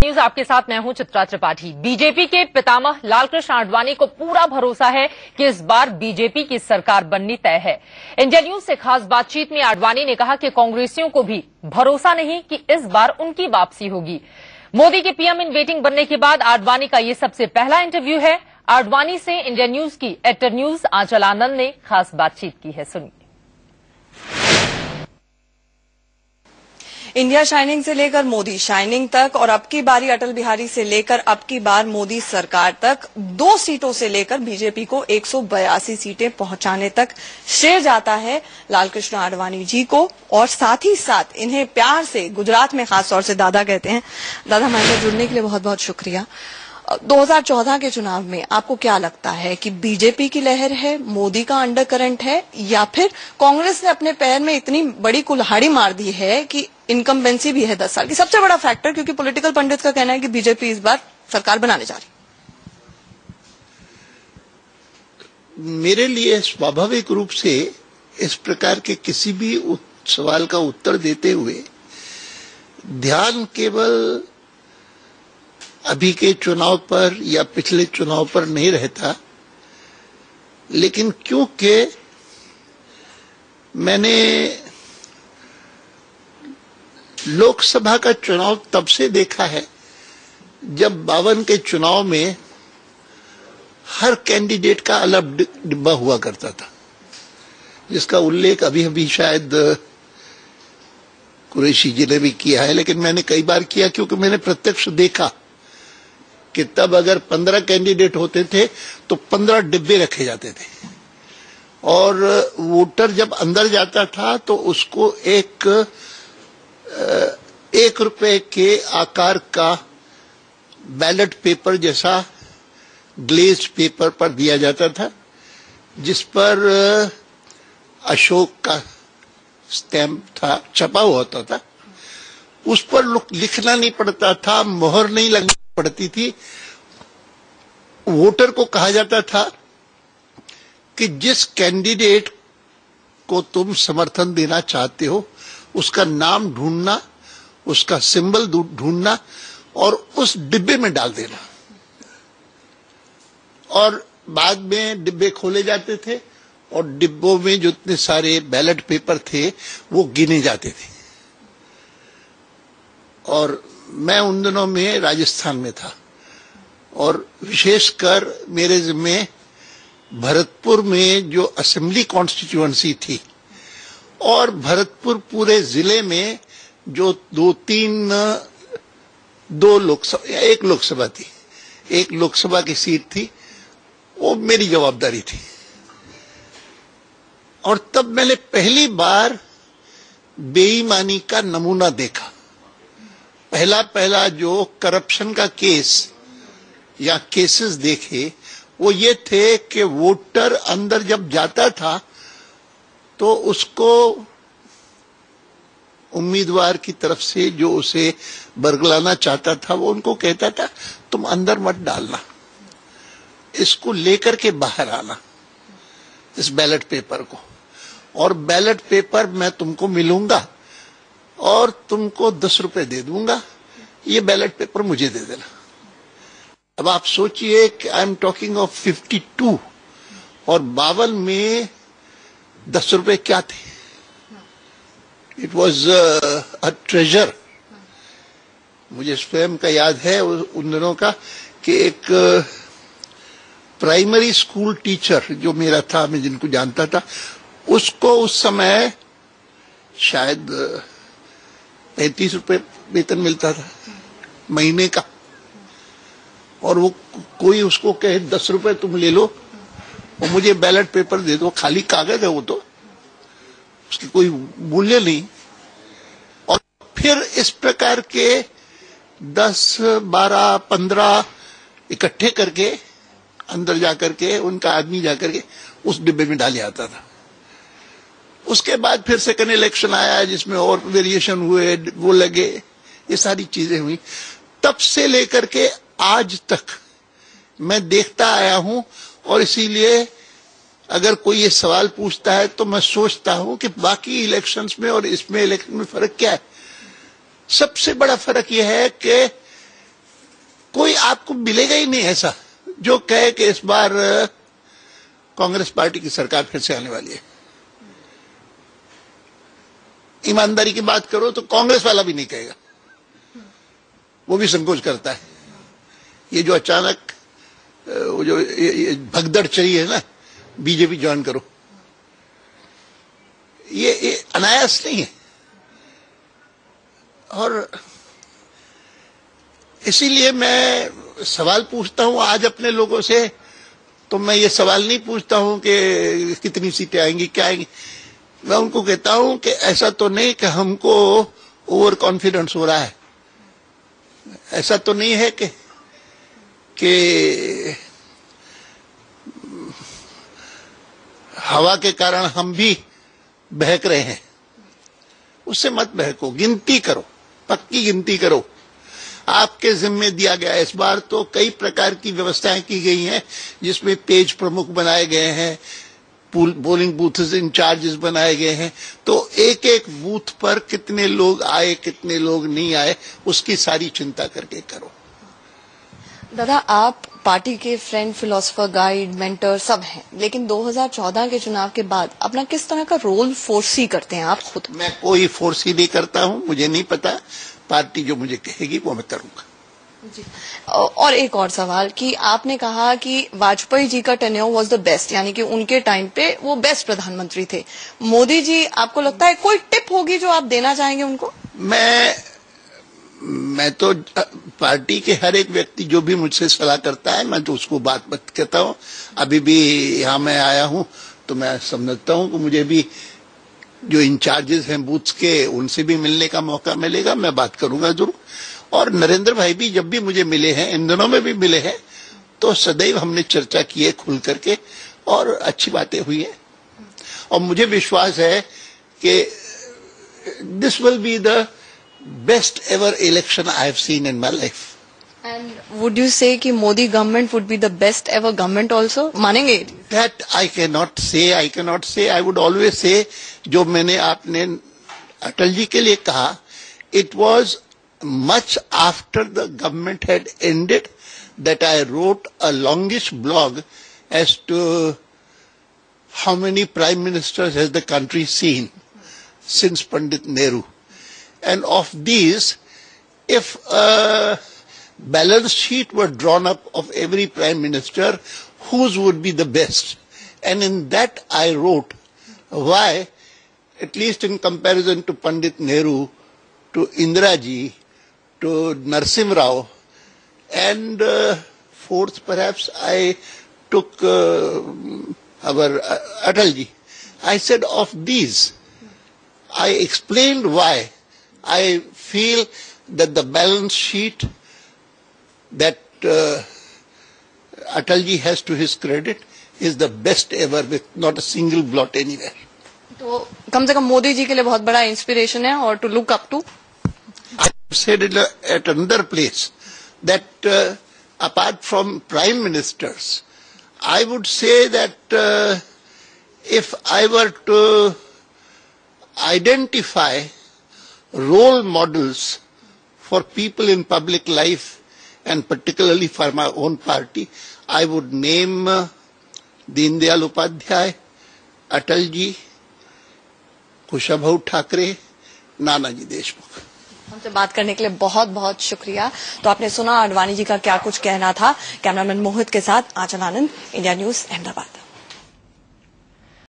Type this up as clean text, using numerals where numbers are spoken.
News आपके साथ मैं हूं चित्रा त्रिपाठी। बीजेपी के पितामह लालकृष्ण आडवाणी को पूरा भरोसा है कि इस बार बीजेपी की सरकार बननी तय है। इंडिया न्यूज से खास बातचीत में आडवाणी ने कहा कि कांग्रेसियों को भी भरोसा नहीं कि इस बार उनकी वापसी होगी। मोदी के पीएम इन वेटिंग बनने के बाद आडवाणी का ये सबसे पहला इंटरव्यू है। आडवाणी से इंडिया न्यूज की एडिटर न्यूज आंचल आनंद ने खास बातचीत की है, सुनिए। इंडिया शाइनिंग से लेकर मोदी शाइनिंग तक और अब की बारी अटल बिहारी से लेकर अब की बार मोदी सरकार तक 2 सीटों से लेकर बीजेपी को 182 सीटें पहुंचाने तक श्रेय जाता है लालकृष्ण आडवाणी जी को। और साथ ही साथ इन्हें प्यार से गुजरात में खास तौर से दादा कहते हैं। दादा, हमारे साथ जुड़ने के लिए बहुत बहुत शुक्रिया। 2014 के चुनाव में आपको क्या लगता है कि बीजेपी की लहर है, मोदी का अंडर करंट है, या फिर कांग्रेस ने अपने पैर में इतनी बड़ी कुल्हाड़ी मार दी है कि इनकम्बेंसी भी है 10 साल की? सबसे बड़ा फैक्टर, क्योंकि पॉलिटिकल पंडित का कहना है कि बीजेपी इस बार सरकार बनाने जा रही। मेरे लिए स्वाभाविक रूप से इस प्रकार के किसी भी सवाल का उत्तर देते हुए ध्यान केवल अभी के चुनाव पर या पिछले चुनाव पर नहीं रहता, लेकिन क्योंकि मैंने लोकसभा का चुनाव तब से देखा है जब 52 के चुनाव में हर कैंडिडेट का अलग डिब्बा हुआ करता था, जिसका उल्लेख अभी अभी शायद कुरैशी जी ने भी किया है, लेकिन मैंने कई बार किया क्योंकि मैंने प्रत्यक्ष देखा कि तब अगर 15 कैंडिडेट होते थे तो 15 डिब्बे रखे जाते थे, और वोटर जब अंदर जाता था तो उसको एक रुपए के आकार का बैलेट पेपर जैसा ग्लेज्ड पेपर पर दिया जाता था, जिस पर अशोक का स्टैम्प था, छपा हुआ होता था। उस पर लिखना नहीं पड़ता था, मोहर नहीं लगनी पड़ती थी। वोटर को कहा जाता था कि जिस कैंडिडेट को तुम समर्थन देना चाहते हो उसका नाम ढूंढना, उसका सिंबल ढूंढना और उस डिब्बे में डाल देना। और बाद में डिब्बे खोले जाते थे और डिब्बों में जो इतने सारे बैलेट पेपर थे वो गिने जाते थे। और मैं उन दिनों में राजस्थान में था और विशेषकर मेरे जिम्मे भरतपुर में जो असेंबली कॉन्स्टिट्यूएंसी थी और भरतपुर पूरे जिले में जो एक लोकसभा थी, एक लोकसभा की सीट थी, वो मेरी जवाबदारी थी। और तब मैंने पहली बार बेईमानी का नमूना देखा। पहला जो करप्शन का केस या केसेस देखे वो ये थे कि वोटर अंदर जब जाता था तो उसको उम्मीदवार की तरफ से जो उसे बरगलाना चाहता था वो उनको कहता था तुम अंदर मत डालना, इसको लेकर के बाहर आना, इस बैलेट पेपर को, और बैलेट पेपर मैं तुमको मिलूंगा और तुमको 10 रुपए दे दूंगा, ये बैलेट पेपर मुझे दे देना। अब आप सोचिए कि आई एम टॉकिंग ऑफ 52 और 52 में 10 रुपए क्या थे? It was a treasure. मुझे स्वयं का याद है उन दिनों का कि एक प्राइमरी स्कूल टीचर जो मेरा था, मैं जिनको जानता था, उसको उस समय शायद 35 रुपए वेतन मिलता था महीने का, और वो कोई उसको कहे 10 रुपए तुम ले लो और मुझे बैलेट पेपर दे दो, खाली कागज है वो तो, उसकी कोई मूल्य नहीं। और फिर इस प्रकार के 10, 12, 15 इकट्ठे करके अंदर जाकर के उनका आदमी जाकर के उस डिब्बे में डाल आता था। उसके बाद फिर सेकंड इलेक्शन आया जिसमें और वेरिएशन हुए, वो लगे, ये सारी चीजें हुई। तब से लेकर के आज तक मैं देखता आया हूं, और इसीलिए अगर कोई ये सवाल पूछता है तो मैं सोचता हूं कि बाकी इलेक्शंस में और इसमें इलेक्शन में फर्क क्या है। सबसे बड़ा फर्क यह है कि आपको मिलेगा ही नहीं ऐसा जो कहे कि इस बार कांग्रेस पार्टी की सरकार फिर से आने वाली है। ईमानदारी की बात करो तो कांग्रेस वाला भी नहीं कहेगा, वो भी संकोच करता है। ये जो अचानक वो जो भगदड़ चली है ना, बीजेपी ज्वाइन करो, ये अनायास नहीं है। और इसीलिए मैं सवाल पूछता हूं आज अपने लोगों से, तो मैं ये सवाल नहीं पूछता हूं कि कितनी सीटें आएंगी, क्या आएंगी। मैं उनको कहता हूं कि ऐसा तो नहीं कि हमको ओवर कॉन्फिडेंस हो रहा है, ऐसा तो नहीं है कि हवा के कारण हम भी बहक रहे हैं। उससे मत बहको, गिनती करो, पक्की गिनती करो। आपके जिम्मे दिया गया, इस बार तो कई प्रकार की व्यवस्थाएं की गई हैं जिसमें पेज प्रमुख बनाए गए हैं, पोलिंग बूथ इंचार्जेस बनाए गए हैं, तो एक एक बूथ पर कितने लोग आए कितने लोग नहीं आए उसकी सारी चिंता करके करो। दादा, आप पार्टी के फ्रेंड, फिलोसोफर, गाइड, मेंटर सब हैं, लेकिन 2014 के चुनाव के बाद अपना किस तरह का रोल फोर्सी करते हैं आप खुद? मैं कोई फोर्सी नहीं करता हूं, मुझे नहीं पता, पार्टी जो मुझे कहेगी वो मैं करूंगा जी। और एक और सवाल कि आपने कहा कि वाजपेयी जी का टेन्योर वाज द बेस्ट, यानी कि उनके टाइम पे वो बेस्ट प्रधानमंत्री थे। मोदी जी, आपको लगता है कोई टिप होगी जो आप देना चाहेंगे उनको? मैं तो पार्टी के हर एक व्यक्ति जो भी मुझसे सलाह करता है मैं तो उसको बात कहता हूँ। अभी भी यहाँ मैं आया हूँ तो मैं समझता हूँ कि मुझे भी जो इंचार्जेस हैं बूथ्स के उनसे भी मिलने का मौका मिलेगा, मैं बात करूंगा जरूर। और नरेंद्र भाई भी जब भी मुझे मिले हैं, इन दिनों में भी मिले हैं, तो सदैव हमने चर्चा की है खुल करके और अच्छी बातें हुई है। और मुझे विश्वास है कि this will be the best ever election I have seen in my life. And would you say कि Modi government would be the best ever government also? मानेंगे? That I cannot say. I would always say, जो मैंने आपने अटल जी के लिए कहा, it was much after the government had ended that I wrote a longish blog as to how many prime ministers has the country seen since Pandit Nehru. And of these, if a balance sheet were drawn up of every prime minister, whose would be the best? And in that I wrote why, at least in comparison to Pandit Nehru, to Indira Ji, to Narsimha Rao, and fourth perhaps I took our Atal Ji. I said of these, I explained why I feel that the balance sheet that Atalji has to his credit is the best ever, with not a single blot anywhere. तो कम से कम मोदी जी के लिए बहुत बड़ा inspiration है और to look up to. I said it at another place that apart from prime ministers, I would say that if I were to identify role models for people in public life and particularly for my own party, I would name Deen Dayal Upadhyay, Atal ji, Kushabhau Thakre, Nanaji Deshmukh. हमसे बात करने के लिए बहुत बहुत शुक्रिया. तो आपने सुना आडवाणी जी का क्या कुछ कहना था. कैमरामैन मोहित के साथ आंचल आनंद, इंडिया न्यूज, अहमदाबाद.